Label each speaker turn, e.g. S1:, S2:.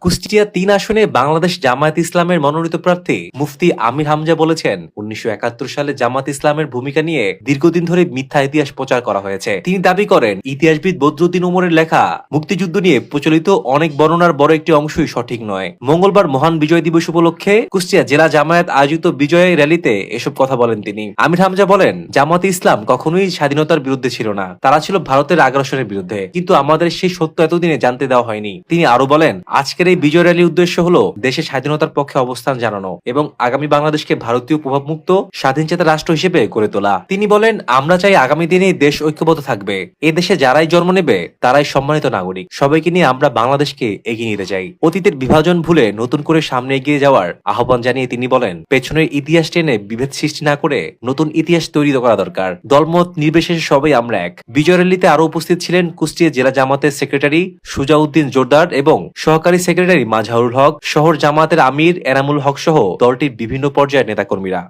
S1: কুষ্টিয়া ৩ আসনে বাংলাদেশ জামায়াত ইসলামের মনোনীত প্রার্থী মুফতি আমির হামজা বলেছেন, ১৯৭১ সালে জামাত ইসলামের ভূমিকা নিয়ে দীর্ঘদিন ধরে মিথ্যা ইতিহাস প্রচার করা হয়েছে। তিনি দাবি করেন, ইতিহাসবিদ বদরুদ্দিন উমরের লেখা মুক্তিযুদ্ধ নিয়ে প্রচলিত অনেক বর্ণনার বড় একটি অংশই সঠিক নয়। মঙ্গলবার মহান বিজয় দিবস উপলক্ষে কুষ্টিয়া জেলা জামায়াত আয়োজিত বিজয় র্যালিতে এসব কথা বলেন তিনি। আমির হামজা বলেন, জামাত ইসলাম কখনোই স্বাধীনতার বিরুদ্ধে ছিল না, তারা ছিল ভারতের আগ্রাসনের বিরুদ্ধে, কিন্তু আমাদের সেই সত্য এতদিনে জানতে দেওয়া হয়নি। তিনি আরো বলেন, আজকের এই বিজয় র্যালির উদ্দেশ্য হলো দেশের স্বাধীনতার পক্ষে অবস্থান জানানো এবং আগামী বাংলাদেশকে ভারতীয় প্রভাবমুক্ত স্বাধীনচেতা রাষ্ট্র হিসেবে গড়ে তোলা। তিনি বলেন, আমরা চাই আগামী দিনে দেশ ঐক্যবদ্ধ থাকবে, এ দেশে যারাই জন্ম নেবে তারাই সম্মানিত নাগরিক। সবাইকে নিয়ে আমরা বাংলাদেশকে এগিয়ে নিতে চাই। অতীতের বিভাজন ভুলে নতুন করে সামনে এগিয়ে যাওয়ার আহ্বান জানিয়ে তিনি বলেন, পেছনের ইতিহাস টেনে বিভেদ সৃষ্টি না করে নতুন ইতিহাস তৈরি করা দরকার। দলমত নির্বিশেষে সবাই আমরা এক। বিজয় র্যালিতে আরো উপস্থিত ছিলেন কুষ্টিয়া জেলা জামাতের সেক্রেটারি সুজাউদ্দিন জোরদার এবং সহকারী সেক্রেটারি মাজহারুল হক, শহর জামাতের আমির এনামুল হক সহ দলটির বিভিন্ন পর্যায়ের নেতাকর্মীরা।